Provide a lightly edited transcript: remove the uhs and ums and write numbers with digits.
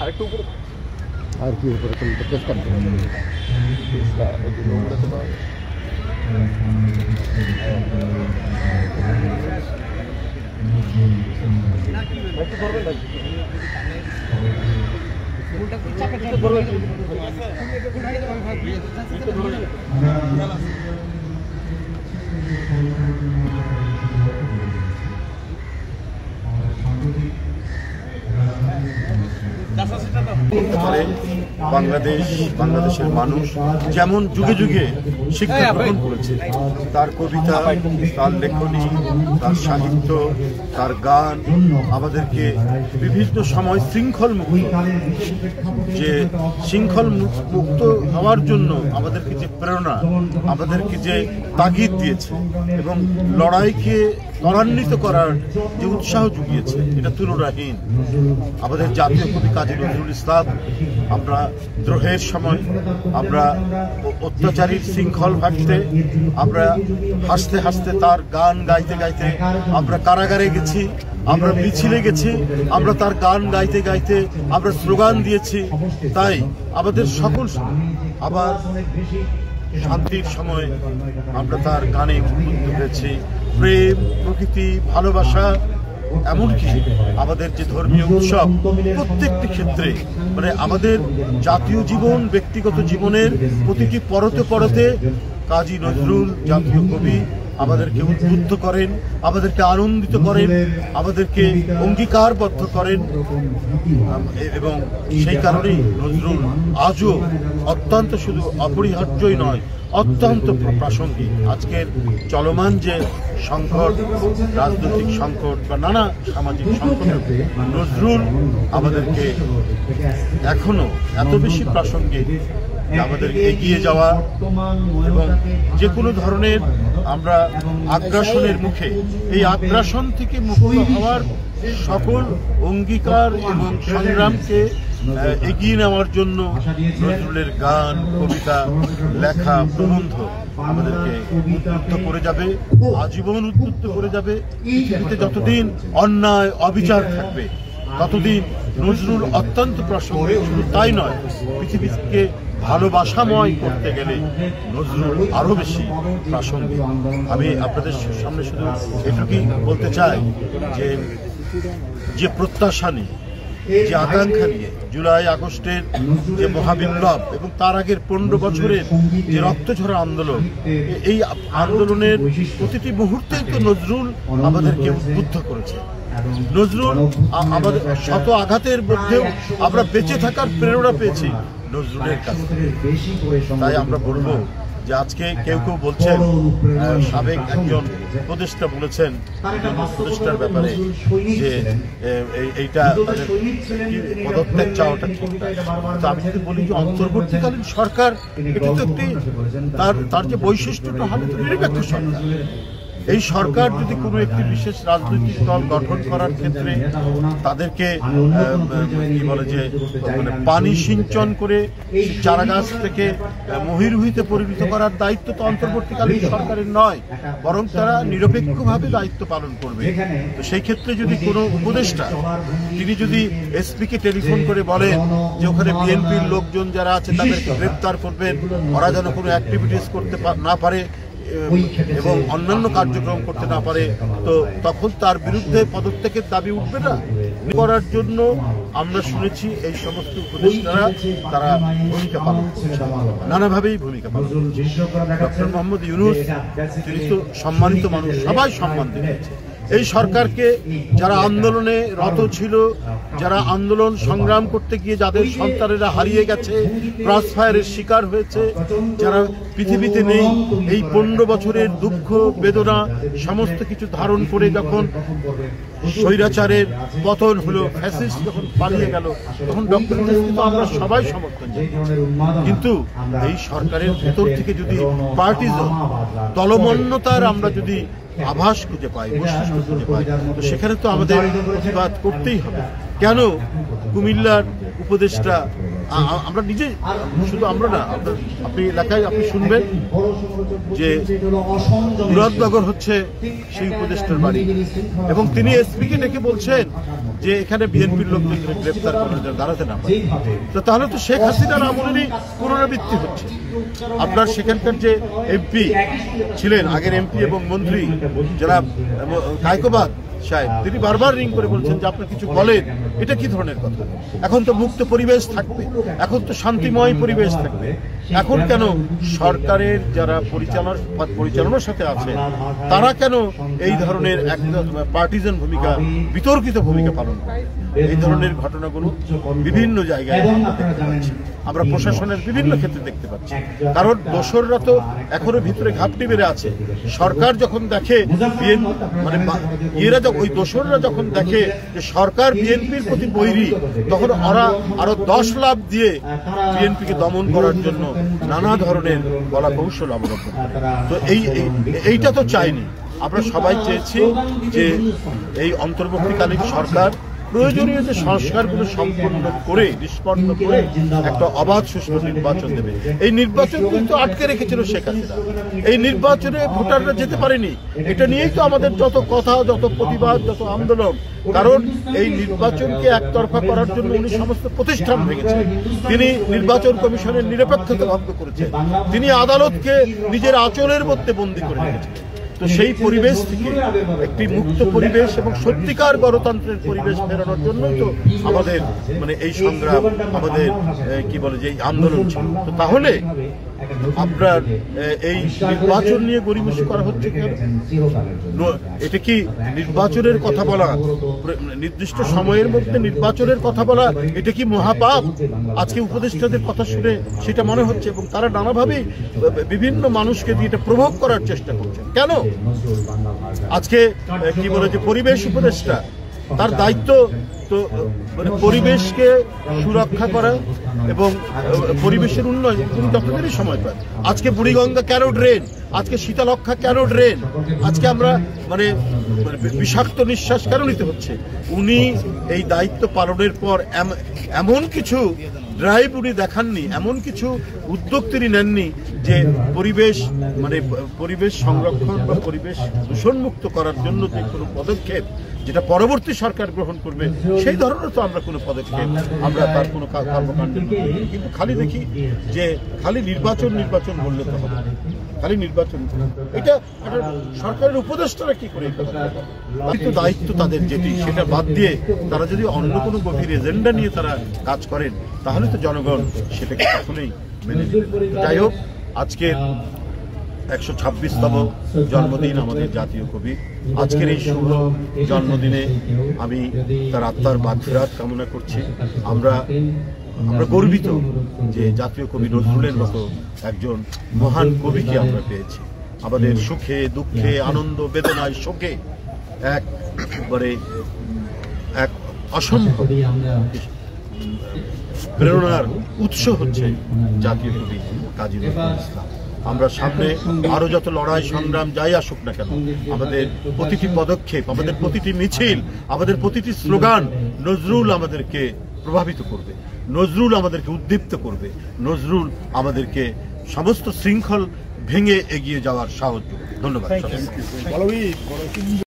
আর কি উপরে তো চেষ্টা বাংলাদেশের মানুষ যেমন যুগে যুগে শিক্ষা গ্রহণ করেছে, তার কবিতা, তার লেখনী, তার সাহিত্য, তার গান আমাদেরকে বিভিন্ন সময় শৃঙ্খল মুক্ত হওয়ার জন্য আমাদেরকে যে প্রেরণা, আমাদেরকে যে তাগিদ দিয়েছে এবং লড়াইকে ত্বরান্বিত করার যে উৎসাহ জুগিয়েছে, এটা তুলনাহীন। আমাদের জাতীয় কবি কাজী নজরুল ইসলাম, আমরা দ্রোহের সময়, আমরা অত্যাচারীর শৃঙ্খল ভাঙতে, আমরা হাসতে হাসতে তার গান গাইতে গাইতে আমরা কারাগারে গেছি, আমরা মিছিলে গেছি, আমরা তার গান গাইতে গাইতে আমরা স্লোগান দিয়েছি। তাই আমাদের সকল আবার শান্তির সময় আমরা তার গানে উদ্বুদ্ধ হয়েছি। প্রেম, প্রকৃতি, ভালোবাসা, এমনকি আমাদের যে ধর্মীয় উৎসব, প্রত্যেকটি ক্ষেত্রে মানে আমাদের জাতীয় জীবন, ব্যক্তিগত জীবনের প্রতিটি পরতে পরতে কাজী নজরুল জাতীয় কবি আমাদেরকে উদ্বুদ্ধ করেন, আমাদেরকে আনন্দিত করেন, আমাদেরকে অঙ্গীকারবদ্ধ করেন এবং সেই কারণেই নজরুল আজও অত্যন্ত শুধু অপরিহার্যই নয়, অত্যন্ত প্রাসঙ্গিক। আজকের চলমান যে সংকট, রাজনৈতিক সংকট বা নানা সামাজিক সংকট, নজরুল আমাদেরকে এখনো এত বেশি প্রাসঙ্গিক, আমাদের এগিয়ে যাওয়া এবং যে কোনো ধরনের আমরা আগ্রাসনের মুখে, এই আগ্রাসন থেকে মুক্ত হওয়ার সকল অঙ্গীকার এবং সংগ্রামকে এগিয়ে নেওয়ার জন্য নজরুলের গান, কবিতা, লেখা, প্রবন্ধ আমাদেরকে উদ্বুদ্ধ করে যাবে, আজীবন উদ্বুদ্ধ করে যাবে। পৃথিবীতে যতদিন অন্যায় অবিচার থাকবে ততদিন নজরুল অত্যন্ত প্রাসঙ্গিক। শুধু তাই নয়, পৃথিবীকে ভালোবাসাময় করতে গেলে নজরুল আরো বেশি প্রাসঙ্গিক। আমি আপনাদের সামনে শুধু এটুকুই বলতে চাই যে প্রত্যাশা নিয়ে, যে আকাঙ্ক্ষা নিয়ে জুলাই আগস্টের যে মহাবিপ্লব এবং তার আগের 15 বছরের যে রক্তঝরা আন্দোলন, এই আন্দোলনের প্রতিটি মুহূর্তেই তো নজরুল আমাদেরকে উদ্বুদ্ধ করেছে। নজরুল আমাদের শত আঘাতের মধ্যেও আমরা বেঁচে থাকার প্রেরণা পেয়েছি নজরুলের কাছে। তাই আমরা বলবো যে আজকে কেউ কেউ বলছেন, সাবেক একজন উপদেষ্টা বলেছেন উপদেষ্টার ব্যাপারে যে এইটা তাদের পদত্যাগ চাওয়াটা ঠিক না। তো আমি যদি বলি যে অন্তর্বর্তীকালীন সরকার, এটা তো একটি তার যে বৈশিষ্ট্যটা হবে তো নিরপেক্ষ সরকার। এই সরকার যদি কোনো একটি বিশেষ রাজনৈতিক দল গঠন করার ক্ষেত্রে তাদেরকে কি বলে যে মানে পানি সিঞ্চন করে চারাগাছ থেকে মহিরুহিতে পরিণত করার দায়িত্ব তো অন্তর্বর্তীকালীন সরকারের নয়, বরং তারা নিরপেক্ষভাবে দায়িত্ব পালন করবে। তো সেই ক্ষেত্রে যদি কোনো উপদেষ্টা তিনি যদি এসপিকে টেলিফোন করে বলেন যে ওখানে বিএনপির লোকজন যারা আছে তাদেরকে গ্রেপ্তার করবেন, ওরা যেন কোনো অ্যাক্টিভিটিস করতে না পারে এবং অন্যান্য কার্যক্রম করতে না পারে, তো তখন তার বিরুদ্ধে পদত্যাগের দাবি উঠবে না। করার জন্য আমরা শুনেছি এই সমস্ত উপদেষ্টারা তারা ভূমিকা পালন করছে, নানাভাবেই ভূমিকা পালন করছে। ডক্টর মোহাম্মদ ইউনূস তিনি তো সম্মানিত মানুষ, সবাই সম্মান দিয়েছে। এই সরকারকে যারা আন্দোলনে রত ছিল, যারা আন্দোলন সংগ্রাম করতে গিয়ে যাদের সন্তানেরা হারিয়ে গেছে, ক্রসফায়ারের শিকার হয়েছে, যারা পৃথিবীতে নেই, এই 15 বছরের দুঃখ বেদনা সমস্ত কিছু ধারণ করে যখন স্বৈরাচারের পতন হলো, ফ্যাসিস্ট যখন পালিয়ে গেল, তখন ডক্টর ইউনূসকে তো আমরা সবাই সমর্থন জানাই। কিন্তু এই সরকারের ভেতর থেকে যদি পার্টিজম, দলমন্যতার আমরা যদি আভাস খুঁজে পাই, বৈশিষ্ট্য খুঁজে পাই, তো সেখানে তো আমাদের প্রতিবাদ করতেই হবে। কেন কুমিল্লার উপদেষ্টা, আমরা নিজে, শুধু আমরা না, আপনি এলাকায় আপনি শুনবেন যে মুরাদনগর হচ্ছে সেই উপদেষ্টার বাড়ি, এবং তিনি এসপিকে ডেকে বলছেন যে এখানে বিএনপির লোকজন গ্রেপ্তার করার জন্য দাঁড়াতে না পারে। তো তাহলে তো শেখ হাসিনার আমলেরই পুনরাবৃত্তি হচ্ছে। আপনার সেখানকার যে এমপি ছিলেন, আগের এমপি এবং মন্ত্রী যারা কায়কোবাদ সাহেব, তিনি বারবার রিং করে বলছেন যে আপনি কিছু বলেন, এটা কি ধরনের কথা? এখন তো মুক্ত পরিবেশ থাকবে, এখন তো শান্তিময় পরিবেশ থাকবে। এখন কেন সরকারের যারা পরিচালনার সাথে আছে তারা কেন এই ধরনের একদম পার্টিজান ভূমিকা, বিতর্কিত ভূমিকা পালন করে? এই ধরনের ঘটনাগুলো বিভিন্ন জায়গায় আমরা প্রশাসনের বিভিন্ন ক্ষেত্রে দেখতে পাচ্ছি। কারণ দোসররা তো এখনো ভিতরে ঘাপটি বেড়ে আছে। সরকার যখন দেখে মানে এরা ওই দোসররা যখন দেখে যে সরকার বিএনপির প্রতি বৈরী, তখন ওরা আরো 10 লাখ দিয়ে বিএনপিকে দমন করার জন্য নানা ধরনের কলা কৌশল অবলম্বন করে। তো এইটা তো চাইনি। আমরা সবাই চেয়েছি যে এই অন্তর্বর্তীকালীন সরকার প্রয়োজনীয় যে সংস্কারগুলো সম্পন্ন করে, নিষ্পন্ন করে একটা অবাধ সুষ্ঠু নির্বাচন দেবে। এই নির্বাচন কিন্তু আটকে রেখেছিল শেখ হাসিনা। এই নির্বাচনে ভোটাররা যেতে পারেনি। এটা নিয়েই তো আমাদের যত কথা, যত প্রতিবাদ, যত আন্দোলন। কারণ এই নির্বাচনকে একতরফা করার জন্য উনি সমস্ত প্রতিষ্ঠান ভেঙেছেন। তিনি নির্বাচন কমিশনের নিরপেক্ষতা ভঙ্গ করেছেন। তিনি আদালতকে নিজের আঁচলের মধ্যে বন্দী করে রেখেছেন। তো সেই পরিবেশ থেকে একটি মুক্ত পরিবেশ এবং সত্যিকার গণতন্ত্রের পরিবেশ ফেরানোর জন্যই তো আমাদের মানে এই সংগ্রাম, আমাদের কি বলে যে আন্দোলন ছিল। তো তাহলে আপনার এই নির্বাচন নিয়ে গড়িমসি করা হচ্ছে কেন? এটা কি নির্বাচনের কথা বলা, নির্দিষ্ট সময়ের মধ্যে নির্বাচনের কথা বলা, এটা কি মহাপাপ? আজকে উপদেষ্টাদের কথা শুনে সেটা মনে হচ্ছে, এবং তারা নানাভাবে বিভিন্ন মানুষকে দিয়ে এটা প্রভোগ করার চেষ্টা করছেন। কেন? আজকে কি বলে যে পরিবেশ উপদেষ্টা, তার দায়িত্ব তো মানে পরিবেশকে সুরক্ষা করা এবং পরিবেশের উন্নয়ন তিনি যতদিনই সময় পান। আজকে বুড়িগঙ্গা কেন ড্রেন? আজকে শীতলক্ষা কেন ড্রেন? আজকে আমরা মানে বিষাক্ত নিঃশ্বাস কেন নিতে হচ্ছে? উনি এই দায়িত্ব পালনের পর এমন কিছু ড্রাইভ উনি দেখাননি, এমন কিছু উদ্যোগ তিনি নেননি যে পরিবেশ মানে পরিবেশ সংরক্ষণ বা পরিবেশ দূষণমুক্ত করার জন্য যে কোনো পদক্ষেপ যেটা পরবর্তী সরকার গ্রহণ করবে, সেই ধরনের তো আমরা কোনো পদক্ষেপ, আমরা তার কোনো কর্মকাণ্ড। কিন্তু খালি দেখি যে খালি নির্বাচন নির্বাচন বললে তো হবে, খালি নির্বাচন। এটা সরকারের উপদেষ্টারা কি করে? কিন্তু দায়িত্ব তাদের যেটি, সেটা বাদ দিয়ে তারা যদি অন্য কোনো গভীর এজেন্ডা নিয়ে তারা কাজ করেন, তাহলে তো জনগণ সেটাকে কখনোই মেনে নেবে। যাই হোক, আজকের 126তম জন্মদিন আমাদের জাতীয় কবি। আজকের এই শুভ জন্মদিনে আমি তার আত্মার মাগফিরাত কামনা করছি। আমরা গর্বিত যে জাতীয় কবি নজরুলের মতো একজন মহান কবিকে আমরা পেয়েছি। আমাদের সুখে দুঃখে, আনন্দ বেদনায়, শোকে একবারে এক অসম্ভব প্রেরণার উৎস হচ্ছে জাতীয় কবি কাজী নজরুল ইসলাম। আমরা সামনে আরো যত লড়াই সংগ্রাম যাই আসুক না কেন, আমাদের প্রতিটি পদক্ষেপ, আমাদের প্রতিটি মিছিল, আমাদের প্রতিটি স্লোগান নজরুল আমাদেরকে প্রভাবিত করবে, নজরুল আমাদেরকে উদ্দীপ্ত করবে, নজরুল আমাদেরকে সমস্ত শৃঙ্খল ভেঙে এগিয়ে যাওয়ার সাহায্য। ধন্যবাদ।